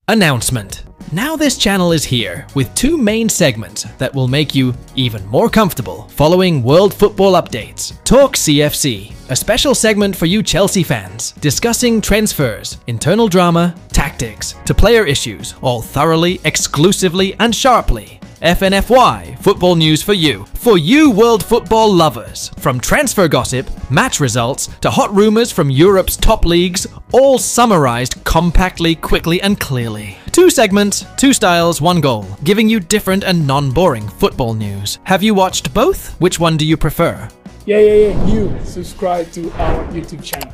Announcement. Now this channel is here with two main segments that will make you even more comfortable following world football updates. TalkCFC, a special segment for you Chelsea fans, discussing transfers, internal drama, tactics, to player issues, all thoroughly, exclusively and sharply. FNFY, football news for you world football lovers. From transfer gossip, match results, to hot rumors from Europe's top leagues, all summarized compactly, quickly and clearly. Two segments, two styles, one goal, giving you different and non-boring football news. Have you watched both? Which one do you prefer? Yeah. You subscribe to our YouTube channel.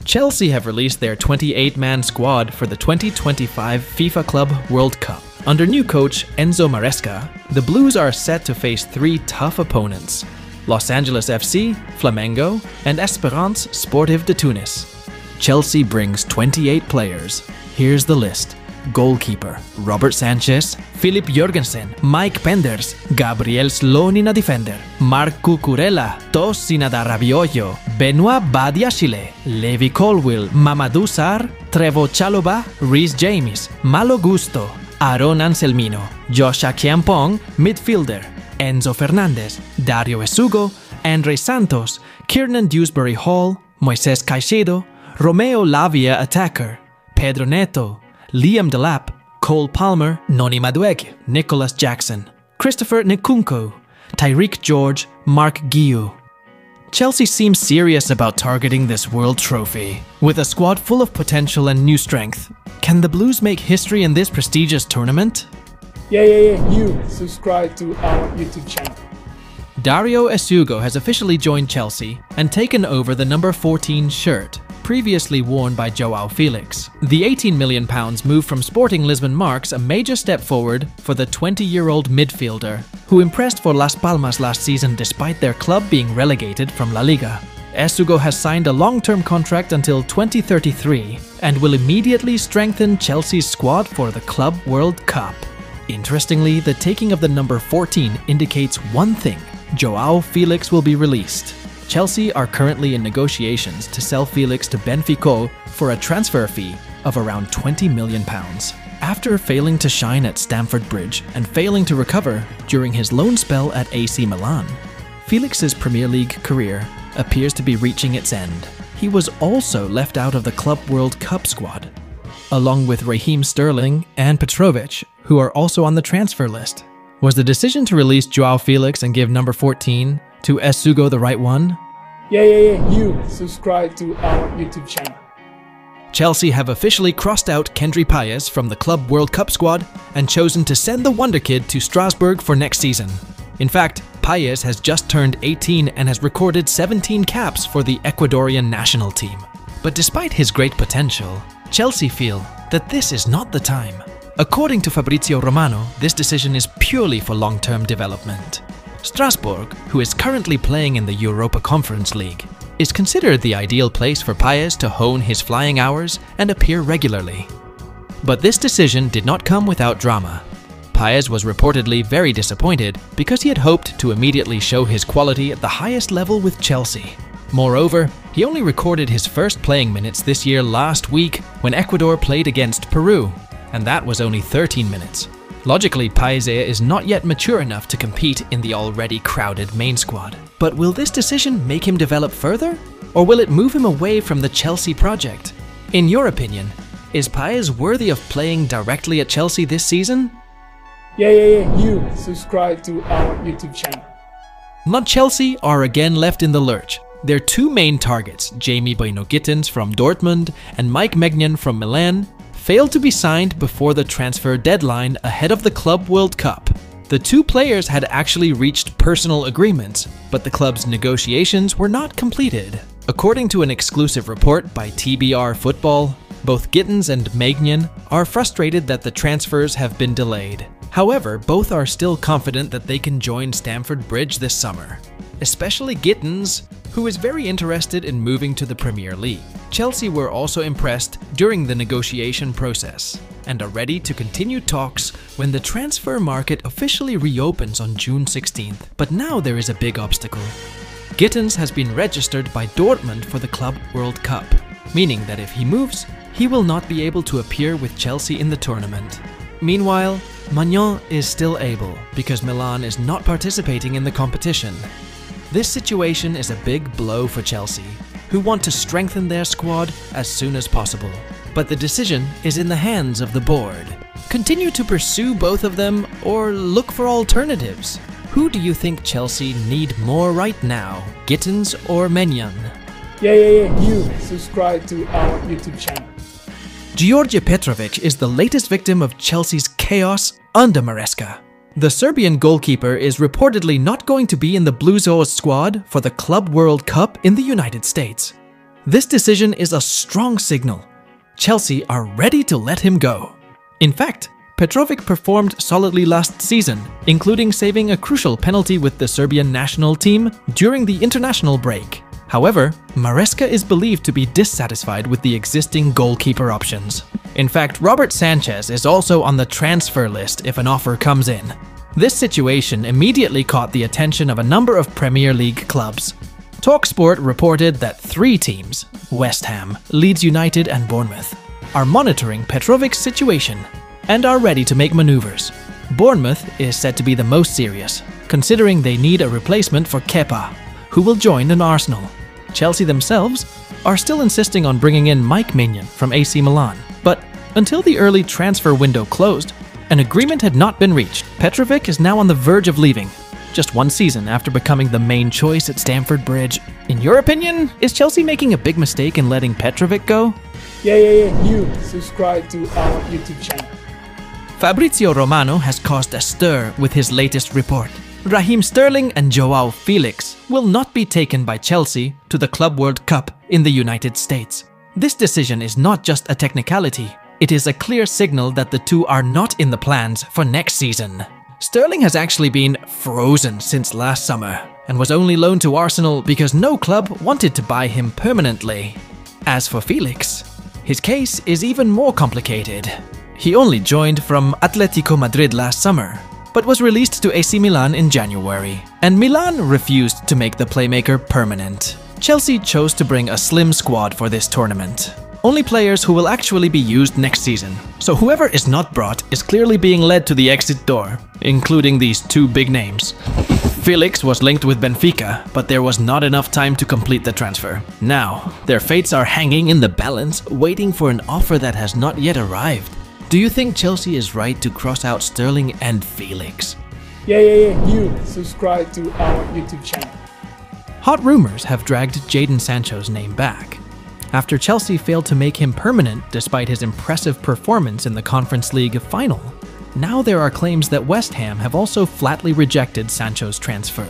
Chelsea have released their 28-man squad for the 2025 FIFA Club World Cup. Under new coach Enzo Maresca, the Blues are set to face three tough opponents: Los Angeles FC, Flamengo, and Esperance Sportive de Tunis. Chelsea brings 28 players. Here's the list. Goalkeeper: Robert Sanchez, Filip Jørgensen, Mike Penders, Gabriel Slonina defender, Marc Cucurella, Tosin Rabiot, Benoit Badiashile, Levi Colwill, Mamadou Sarr, Trevoh Chalobah, Reece James, Malo Gusto, Aaron Anselmino, Josh Achiampong, midfielder, Enzo Fernandez, Dario Estevao, Andre Santos, Kiernan Dewsbury Hall, Moises Caicedo, Romeo Lavia attacker, Pedro Neto, Liam Delap, Cole Palmer, Noni Madueke, Nicholas Jackson, Christopher Nkunku, Tyreek George, Mark Guiu. Chelsea seems serious about targeting this world trophy. With a squad full of potential and new strength, can the Blues make history in this prestigious tournament? Yeah. You subscribe to our YouTube channel. Dario Estevao has officially joined Chelsea and taken over the number 14 shirt, previously worn by Joao Felix. The £18 million move from Sporting Lisbon marks a major step forward for the 20-year-old midfielder, who impressed for Las Palmas last season despite their club being relegated from La Liga. Estevao has signed a long-term contract until 2033 and will immediately strengthen Chelsea's squad for the Club World Cup. Interestingly, the taking of the number 14 indicates one thing: Joao Felix will be released. Chelsea are currently in negotiations to sell Felix to Benfica for a transfer fee of around £20 million. After failing to shine at Stamford Bridge and failing to recover during his loan spell at AC Milan, Felix's Premier League career appears to be reaching its end. He was also left out of the Club World Cup squad, along with Raheem Sterling and Petravic, who are also on the transfer list. Was the decision to release Joao Felix and give number 14 to Estevao the right one? Yeah. You subscribe to our YouTube channel. Chelsea have officially crossed out Kendry Paez from the Club World Cup squad and chosen to send the Wonder Kid to Strasbourg for next season. In fact, Paez has just turned 18 and has recorded 17 caps for the Ecuadorian national team. But despite his great potential, Chelsea feel that this is not the time. According to Fabrizio Romano, this decision is purely for long-term development. Strasbourg, who is currently playing in the Europa Conference League, is considered the ideal place for Paez to hone his flying hours and appear regularly. But this decision did not come without drama. Paez was reportedly very disappointed because he had hoped to immediately show his quality at the highest level with Chelsea. Moreover, he only recorded his first playing minutes this year last week when Ecuador played against Peru, and that was only 13 minutes. Logically, Paez is not yet mature enough to compete in the already crowded main squad. But will this decision make him develop further? Or will it move him away from the Chelsea project? In your opinion, is Paez worthy of playing directly at Chelsea this season? Yeah. You subscribe to our YouTube channel. Not Chelsea are again left in the lurch. Their two main targets, Jamie Bynoe-Gittens from Dortmund and Mike Maignan from Milan, failed to be signed before the transfer deadline ahead of the Club World Cup. The two players had actually reached personal agreements, but the club's negotiations were not completed. According to an exclusive report by TBR Football, both Gittens and Maignan are frustrated that the transfers have been delayed. However, both are still confident that they can join Stamford Bridge this summer, especially Gittens, who is very interested in moving to the Premier League. Chelsea were also impressed during the negotiation process and are ready to continue talks when the transfer market officially reopens on June 16th. But now there is a big obstacle. Gittens has been registered by Dortmund for the Club World Cup, meaning that if he moves, he will not be able to appear with Chelsea in the tournament. Meanwhile, Maignan is still able because Milan is not participating in the competition. This situation is a big blow for Chelsea, who want to strengthen their squad as soon as possible. But the decision is in the hands of the board. Continue to pursue both of them or look for alternatives. Who do you think Chelsea need more right now, Gittins or Maignan? You subscribe to our YouTube channel. George Petravic is the latest victim of Chelsea's chaos under Maresca. The Serbian goalkeeper is reportedly not going to be in the Blues' squad for the Club World Cup in the United States. This decision is a strong signal. Chelsea are ready to let him go. In fact, Petravic performed solidly last season, including saving a crucial penalty with the Serbian national team during the international break. However, Maresca is believed to be dissatisfied with the existing goalkeeper options. In fact, Robert Sanchez is also on the transfer list if an offer comes in. This situation immediately caught the attention of a number of Premier League clubs. TalkSport reported that 3 teams, West Ham, Leeds United and Bournemouth, are monitoring Petrovic's situation and are ready to make maneuvers. Bournemouth is said to be the most serious, considering they need a replacement for Kepa, who will join in Arsenal. Chelsea themselves are still insisting on bringing in Mike Maignan from AC Milan, but until the early transfer window closed, an agreement had not been reached. Petravic is now on the verge of leaving, just 1 season after becoming the main choice at Stamford Bridge. In your opinion, is Chelsea making a big mistake in letting Petravic go? You subscribe to our YouTube channel. Fabrizio Romano has caused a stir with his latest report. Raheem Sterling and Joao Felix will not be taken by Chelsea to the Club World Cup in the United States. This decision is not just a technicality, it is a clear signal that the two are not in the plans for next season. Sterling has actually been frozen since last summer and was only loaned to Arsenal because no club wanted to buy him permanently. As for Felix, his case is even more complicated. He only joined from Atletico Madrid last summer, but was released to AC Milan in January, and Milan refused to make the playmaker permanent. Chelsea chose to bring a slim squad for this tournament. Only players who will actually be used next season, so whoever is not brought is clearly being led to the exit door, including these 2 big names. Felix was linked with Benfica, but there was not enough time to complete the transfer. Now, their fates are hanging in the balance, waiting for an offer that has not yet arrived. Do you think Chelsea is right to cross out Sterling and Felix? You subscribe to our YouTube channel. Hot rumors have dragged Jadon Sancho's name back. After Chelsea failed to make him permanent despite his impressive performance in the Conference League final, now there are claims that West Ham have also flatly rejected Sancho's transfer.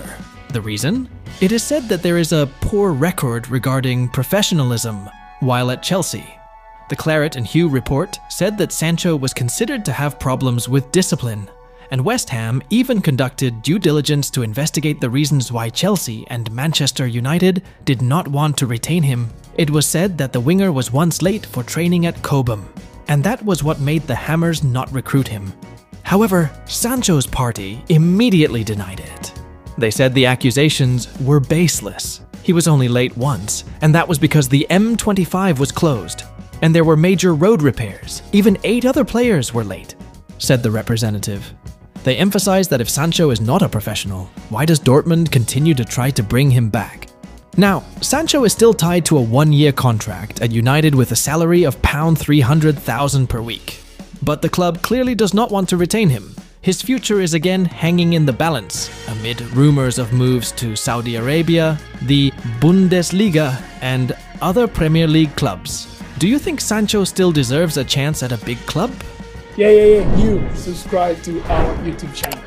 The reason? It is said that there is a poor record regarding professionalism while at Chelsea. The Claret and Hugh report said that Sancho was considered to have problems with discipline, and West Ham even conducted due diligence to investigate the reasons why Chelsea and Manchester United did not want to retain him. It was said that the winger was once late for training at Cobham, and that was what made the Hammers not recruit him. However, Sancho's party immediately denied it. They said the accusations were baseless. He was only late once, and that was because the M25 was closed, and there were major road repairs. Even 8 other players were late, said the representative. They emphasized that if Sancho is not a professional, why does Dortmund continue to try to bring him back? Now, Sancho is still tied to a 1-year contract at United with a salary of £300,000 per week. But the club clearly does not want to retain him. His future is again hanging in the balance, amid rumors of moves to Saudi Arabia, the Bundesliga, and other Premier League clubs. Do you think Sancho still deserves a chance at a big club? You subscribe to our YouTube channel.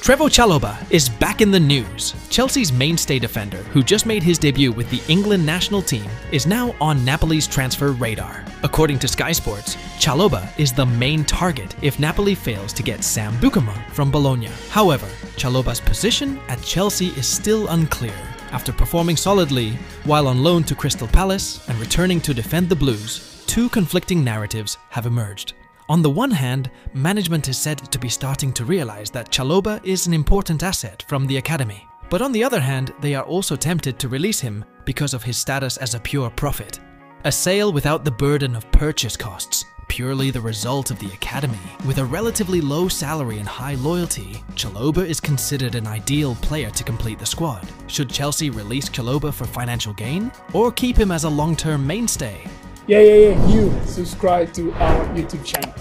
Trevoh Chalobah is back in the news. Chelsea's mainstay defender, who just made his debut with the England national team, is now on Napoli's transfer radar. According to Sky Sports, Chalobah is the main target if Napoli fails to get Sam Bucama from Bologna. However, Chalobah's position at Chelsea is still unclear. After performing solidly while on loan to Crystal Palace and returning to defend the Blues, 2 conflicting narratives have emerged. On the one hand, management is said to be starting to realize that Chalobah is an important asset from the academy. But on the other hand, they are also tempted to release him because of his status as a pure profit. A sale without the burden of purchase costs, purely the result of the academy. With a relatively low salary and high loyalty, Chalobah is considered an ideal player to complete the squad. Should Chelsea release Chalobah for financial gain, or keep him as a long-term mainstay? You subscribe to our YouTube channel.